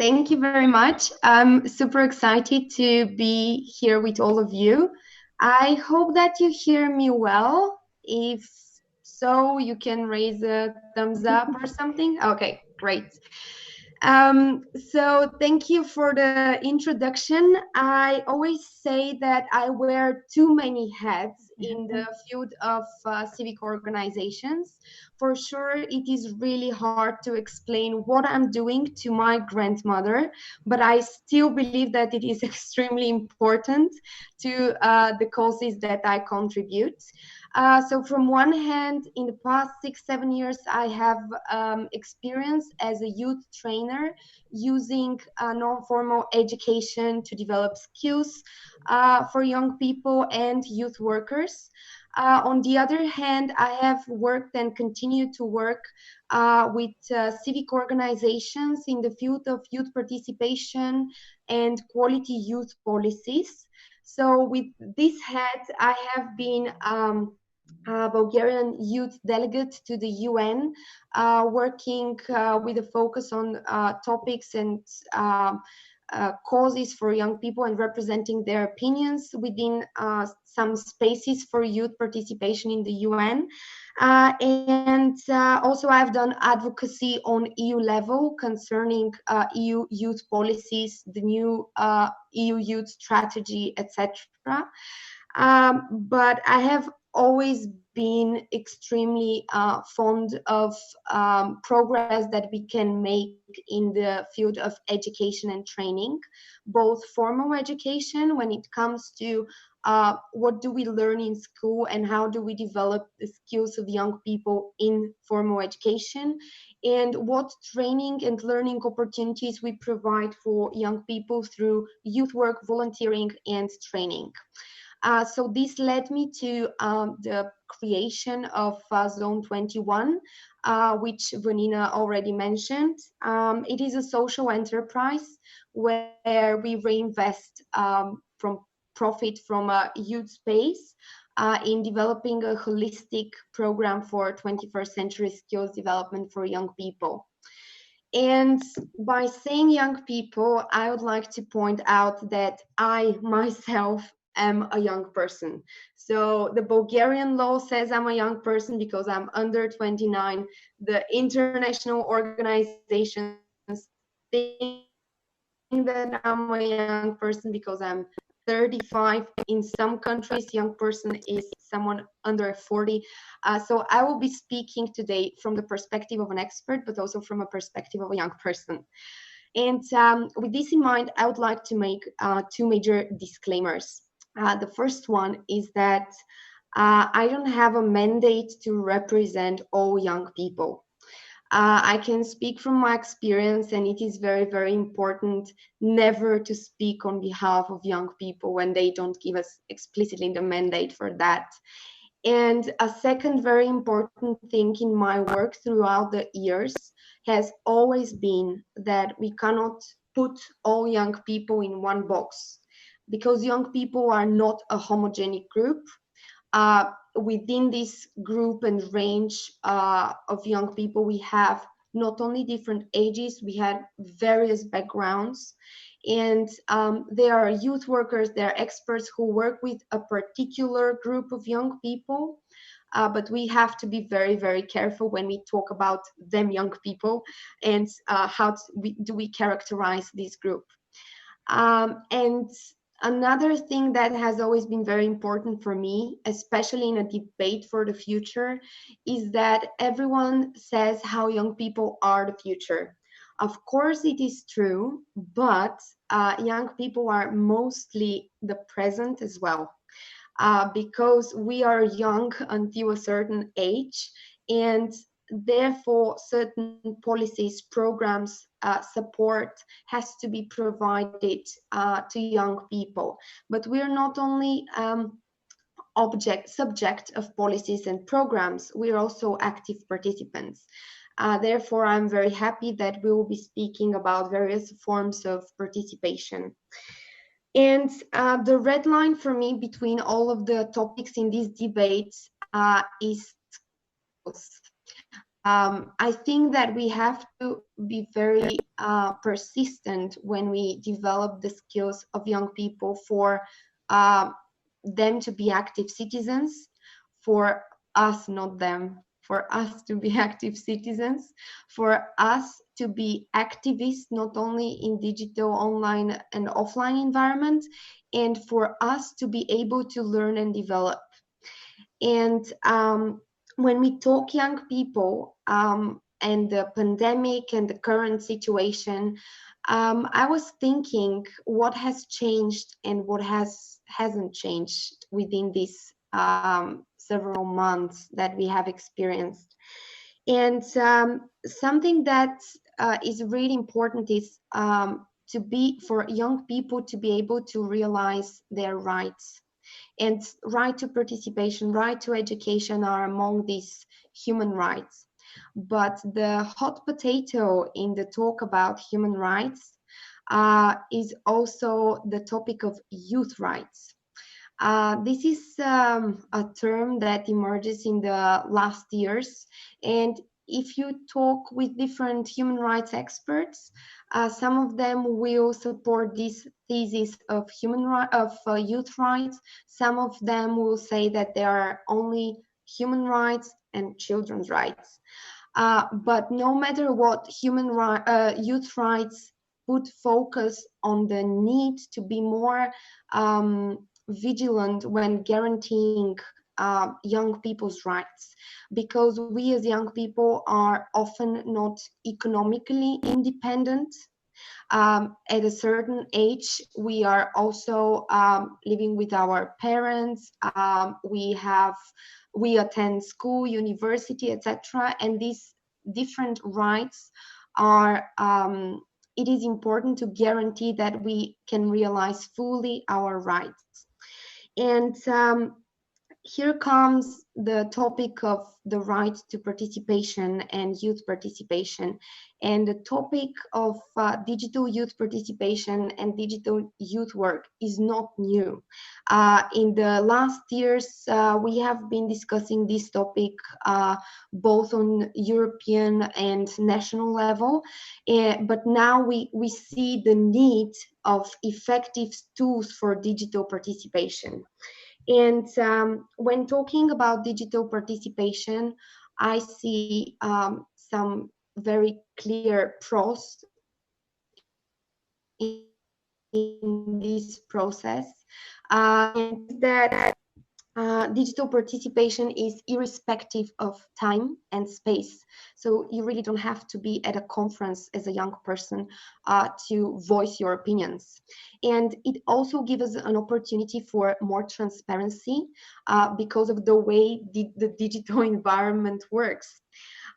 Thank you very much. I'm super excited to be here with all of you. I hope that you hear me well. If so, you can raise a thumbs up or something. Okay, great. So thank you for the introduction. I always say that I wear too many hats in the field of civic organizations. For sure, it is really hard to explain what I'm doing to my grandmother, but I still believe that it is extremely important to the causes that I contribute. So from one hand, in the past 6-7 years, I have experience as a youth trainer using non-formal education to develop skills for young people and youth workers. On the other hand, I have worked and continue to work with civic organizations in the field of youth participation and quality youth policies. So with this hat, I have been Bulgarian youth delegate to the UN, working with a focus on topics and causes for young people and representing their opinions within some spaces for youth participation in the UN. And also I've done advocacy on EU level concerning EU youth policies, the new EU youth strategy, etc. But I have always been extremely fond of progress that we can make in the field of education and training, both formal education when it comes to what do we learn in school and how do we develop the skills of young people in formal education, and what training and learning opportunities we provide for young people through youth work, volunteering, and training. So this led me to the creation of Zone 21, which Vanina already mentioned. It is a social enterprise where we reinvest from profit from a youth space in developing a holistic program for 21st century skills development for young people. And by saying young people, I would like to point out that I myself am a young person. So the Bulgarian law says I'm a young person because I'm under 29. The international organizations think that I'm a young person because I'm 35. In some countries, young person is someone under 40. So I will be speaking today from the perspective of an expert, but also from a perspective of a young person. And with this in mind, I would like to make two major disclaimers. The first one is that I don't have a mandate to represent all young people. I can speak from my experience, and it is very, very important never to speak on behalf of young people when they don't give us explicitly the mandate for that. And a second very important thing in my work throughout the years has always been that we cannot put all young people in one box, because young people are not a homogeneous group. Within this group and range of young people, we have not only different ages, we have various backgrounds. And there are youth workers, there are experts who work with a particular group of young people. But we have to be very, very careful when we talk about them young people and how do we characterize this group. And another thing that has always been very important for me, especially in a debate for the future, is that everyone says how young people are the future. Of course, it is true, but young people are mostly the present as well, because we are young until a certain age, and therefore certain policies, programs, support has to be provided to young people. But we're not only subject of policies and programs, we're also active participants. Therefore, I'm very happy that we will be speaking about various forms of participation. And the red line for me between all of the topics in these debates is I think that we have to be very persistent when we develop the skills of young people for uh, them to be active citizens, for us, not them, for us to be active citizens, for us to be activists, not only in digital, online, and offline environment, and for us to be able to learn and develop. And when we talk young people and the pandemic and the current situation, I was thinking what has changed and what hasn't changed within these several months that we have experienced. And something that is really important is to be for young people to be able to realize their rights, and right to participation, right to education are among these human rights. But the hot potato in the talk about human rights is also the topic of youth rights. This is a term that emerges in the last years, and if you talk with different human rights experts, some of them will support this thesis of youth rights. Some of them will say that there are only human rights and children's rights. But no matter what, youth rights put focus on the need to be more vigilant when guaranteeing young people's rights, because we as young people are often not economically independent. At a certain age, we are also living with our parents. We attend school, university, etc. And these different rights are. It is important to guarantee that we can realize fully our rights. And here comes the topic of the right to participation and youth participation. And the topic of digital youth participation and digital youth work is not new. In the last years, we have been discussing this topic both on European and national level. But now we see the need of effective tools for digital participation. And when talking about digital participation, I see some very clear pros in this process. And this is that digital participation is irrespective of time and space. So you really don't have to be at a conference as a young person to voice your opinions. And it also gives us an opportunity for more transparency because of the way the digital environment works.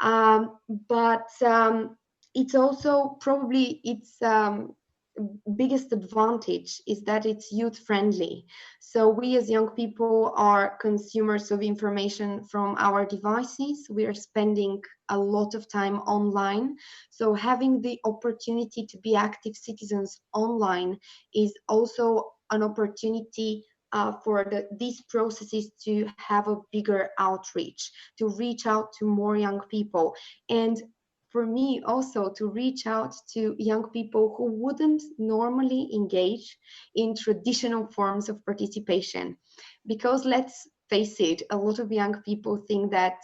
But it's also probably its biggest advantage is that it's youth friendly. So we as young people are consumers of information from our devices. We are spending a lot of time online. So having the opportunity to be active citizens online is also an opportunity for these processes to have a bigger outreach, to reach out to more young people. And for me also to reach out to young people who wouldn't normally engage in traditional forms of participation. Because let's face it, a lot of young people think that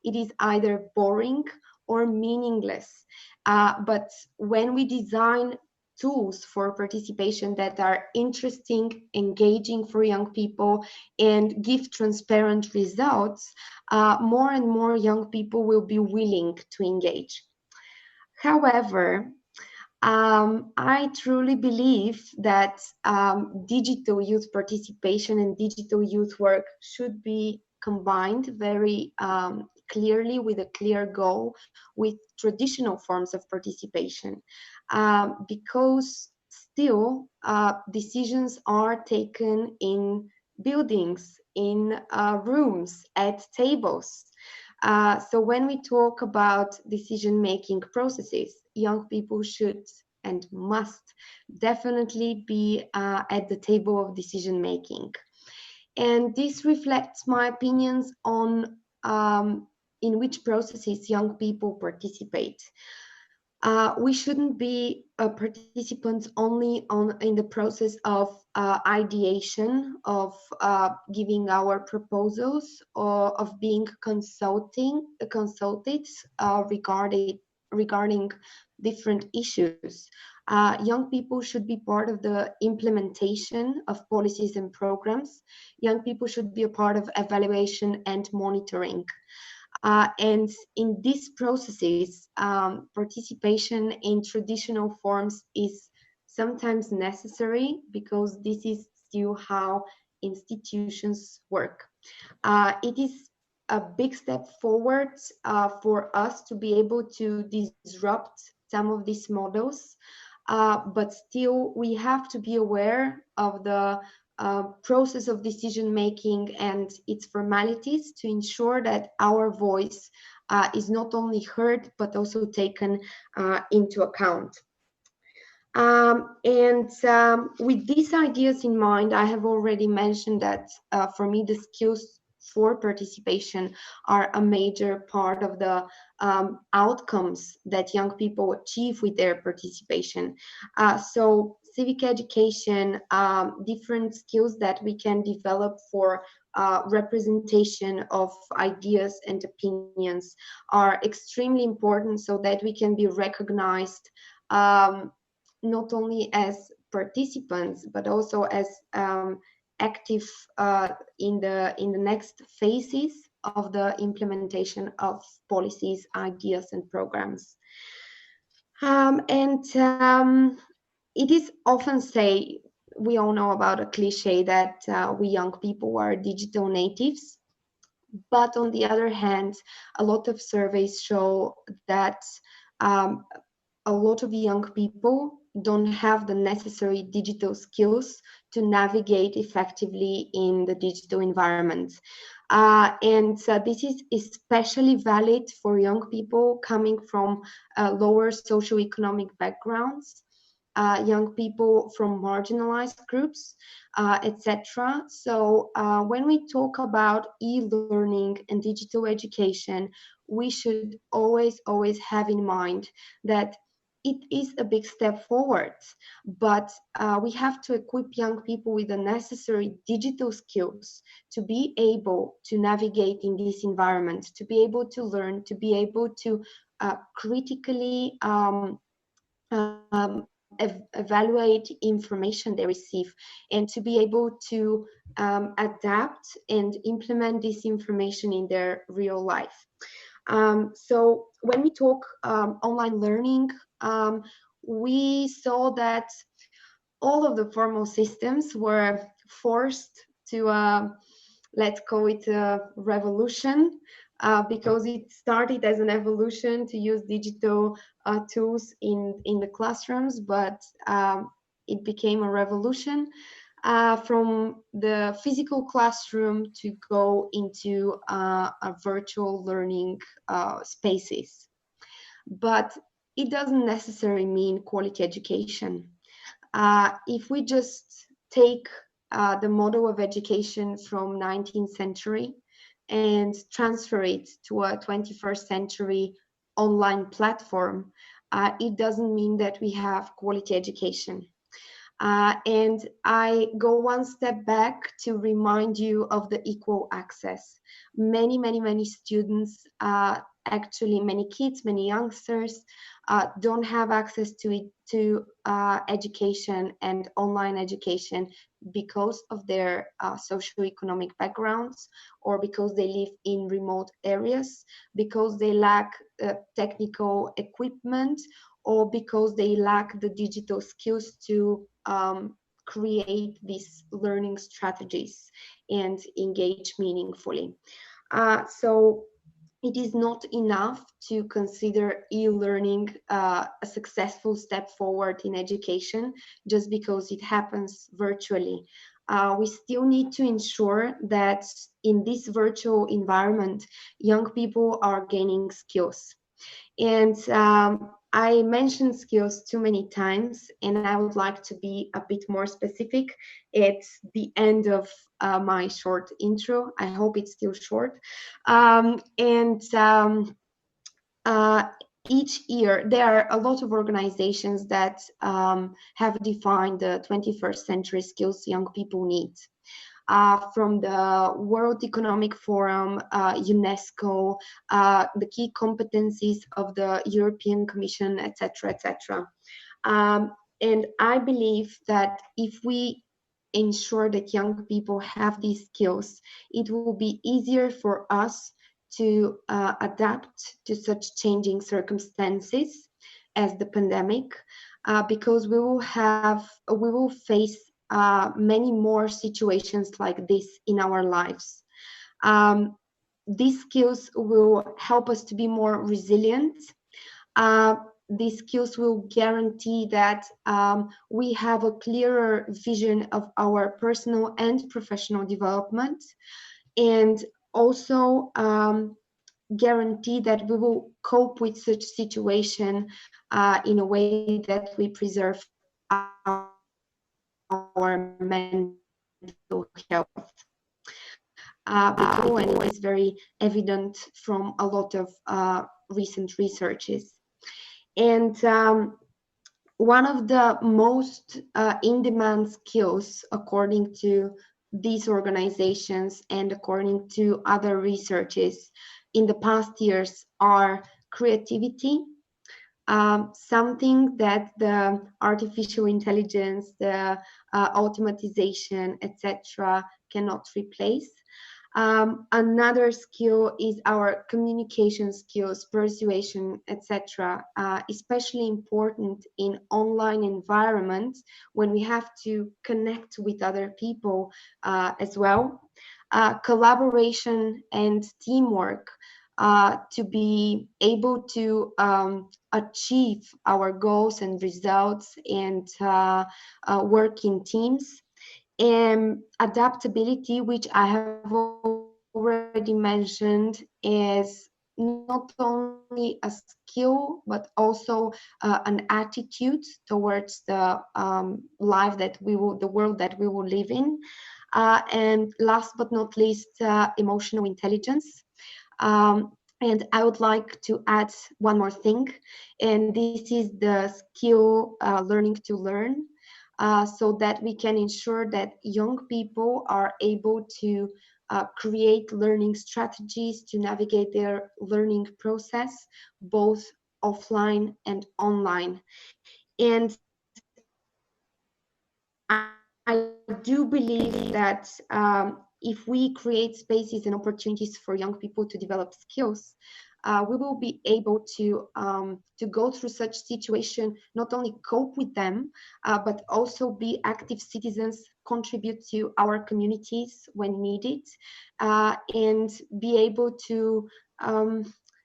it is either boring or meaningless. But when we design tools for participation that are interesting, engaging for young people, and give transparent results, more and more young people will be willing to engage. However, I truly believe that digital youth participation and digital youth work should be combined very clearly with a clear goal with traditional forms of participation, because still decisions are taken in buildings, in rooms, at tables. So when we talk about decision-making processes, young people should and must definitely be at the table of decision-making. And this reflects my opinions on in which processes young people participate. We shouldn't be participants only in the process of ideation, of giving our proposals, or of being consulted regarding different issues. Young people should be part of the implementation of policies and programs. Young people should be a part of evaluation and monitoring. And in these processes, participation in traditional forms is sometimes necessary because this is still how institutions work. It is a big step forward for us to be able to disrupt some of these models, but still we have to be aware of the process of decision making and its formalities to ensure that our voice is not only heard but also taken into account. With these ideas in mind, I have already mentioned that for me the skills for participation are a major part of the outcomes that young people achieve with their participation. So civic education, different skills that we can develop for representation of ideas and opinions are extremely important so that we can be recognized not only as participants but also as active in the next phases of the implementation of policies, ideas, and programs. It is often said, we all know about a cliche that we young people are digital natives. But on the other hand, a lot of surveys show that a lot of young people don't have the necessary digital skills to navigate effectively in the digital environment. This is especially valid for young people coming from lower socioeconomic backgrounds, young people from marginalized groups, etc. So when we talk about e-learning and digital education, we should always have in mind that it is a big step forward, but we have to equip young people with the necessary digital skills to be able to navigate in this environment, to be able to learn, to be able to critically evaluate information they receive, and to be able to adapt and implement this information in their real life. So when we talk online learning, we saw that all of the formal systems were forced to, let's call it a revolution, because it started as an evolution to use digital tools in the classrooms, but it became a revolution from the physical classroom to go into a virtual learning spaces. But it doesn't necessarily mean quality education. If we just take the model of education from 19th century and transfer it to a 21st century online platform, it doesn't mean that we have quality education. And I go one step back to remind you of the equal access. Many students, actually many kids, many youngsters don't have access to education and online education because of their socioeconomic backgrounds, or because they live in remote areas, because they lack technical equipment, or because they lack the digital skills to create these learning strategies and engage meaningfully. So it is not enough to consider e-learning a successful step forward in education just because it happens virtually. We still need to ensure that in this virtual environment, young people are gaining skills. And I mentioned skills too many times, and I would like to be a bit more specific. It's the end of my short intro. I hope it's still short. And each year, there are a lot of organizations that have defined the 21st century skills young people need. From the World Economic Forum, UNESCO, the key competencies of the European Commission, etc., etc. And I believe that if we ensure that young people have these skills, it will be easier for us to adapt to such changing circumstances as the pandemic, because we will face many more situations like this in our lives. Um, these skills will help us to be more resilient. Uh, these skills will guarantee that we have a clearer vision of our personal and professional development, and also guarantee that we will cope with such situation in a way that we preserve our mental health. And it is very evident from a lot of recent researches. And one of the most in-demand skills, according to these organizations and according to other researches in the past years, are creativity, something that the artificial intelligence, the automatization, etc., cannot replace. Another skill is our communication skills, persuasion, etc., especially important in online environments when we have to connect with other people as well. Collaboration and teamwork, to be able to achieve our goals and results, and work in teams. And adaptability, which I have already mentioned, is not only a skill but also an attitude towards the world that we will live in. And last but not least, emotional intelligence. And I would like to add one more thing, and this is the skill learning to learn, so that we can ensure that young people are able to create learning strategies to navigate their learning process, both offline and online. And I do believe that if we create spaces and opportunities for young people to develop skills, we will be able to go through such situation, not only cope with them, but also be active citizens, contribute to our communities when needed, and be able to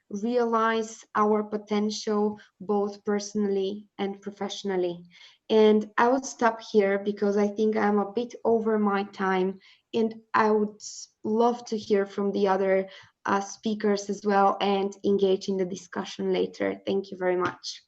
realize our potential both personally and professionally. And I would stop here because I think I'm a bit over my time, and I would love to hear from the other speakers as well and engage in the discussion later. Thank you very much.